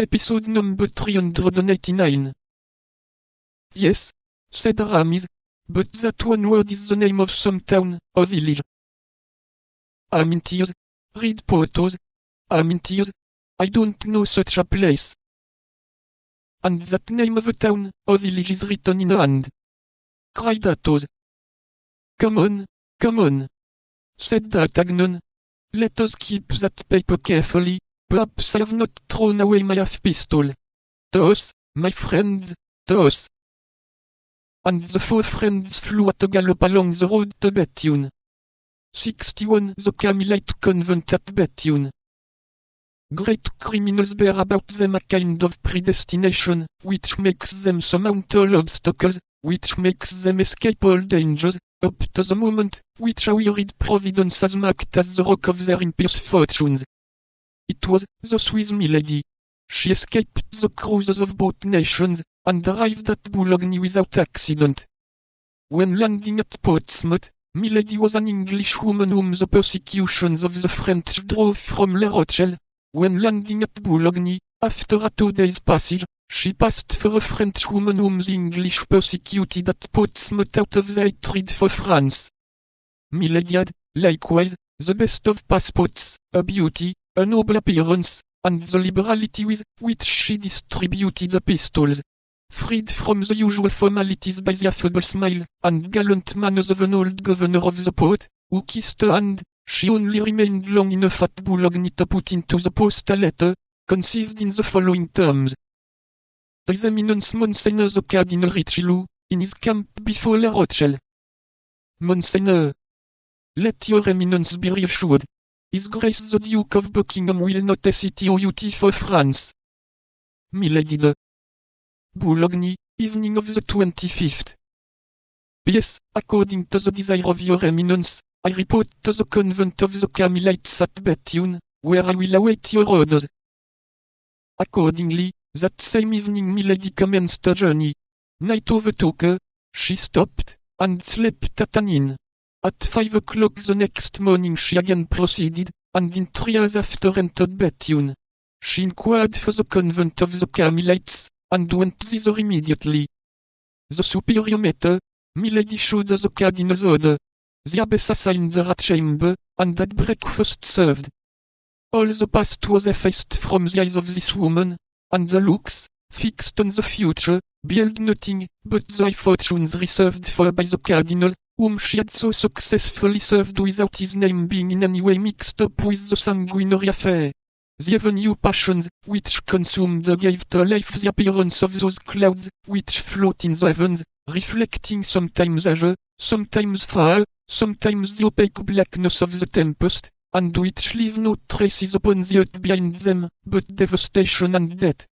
Episode number 389. Yes, said Aramis, but that one word is the name of some town or village. Amintios, read Porthos. Amintios, I don't know such a place. And that name of a town or village is written in a hand, cried Athos. Come on, said D'Artagnan. Let us keep that paper carefully. Perhaps I have not thrown away my half-pistol. Toss, my friends, toss. And the four friends flew at a gallop along the road to Bethune. 61 The Carmelite Convent at Bethune. Great criminals bear about them a kind of predestination, which makes them surmount all obstacles, which makes them escape all dangers, up to the moment, which a wearied Providence has marked as the rock of their impious fortunes. It was thus with Milady. She escaped the cruises of both nations, and arrived at Boulogne without accident. When landing at Portsmouth, Milady was an Englishwoman whom the persecutions of the French drove from La Rochelle. When landing at Boulogne, after a 2 days' passage, she passed for a Frenchwoman whom the English persecuted at Portsmouth out of their hatred for France. Milady had, likewise, the best of passports, a beauty, a noble appearance, and the liberality with which she distributed the pistols. Freed from the usual formalities by the affable smile and gallant manners of an old governor of the port, who kissed her hand, she only remained long enough at Boulogne to put into the post a letter, conceived in the following terms. His Eminence Monseigneur the Cardinal Richelieu, in his camp before La Rochelle. Monseigneur, let your Eminence be reassured. His Grace the Duke of Buckingham will not hesitate for France. Milady de Boulogne, evening of the 25th. P.S. According to the desire of your Eminence, I report to the convent of the Carmelites at Bethune, where I will await your orders. Accordingly, that same evening Milady commenced a journey. Night overtook her, she stopped, and slept at an inn. At 5 o'clock the next morning she again proceeded, and in 3 hours after entered Bethune. She inquired for the convent of the Carmelites, and went thither immediately. The superior met her. Milady showed her the cardinal's order. The abbess assigned her a chamber, and had breakfast served. All the past was effaced from the eyes of this woman, and the looks, fixed on the future, beheld nothing but the high fortunes reserved for her by the cardinal, whom she had so successfully served without his name being in any way mixed up with the sanguinary affair. The avenue passions which consumed her gave to life the appearance of those clouds which float in the heavens, reflecting sometimes azure, sometimes fire, sometimes the opaque blackness of the tempest, and which leave no traces upon the earth behind them, but devastation and death.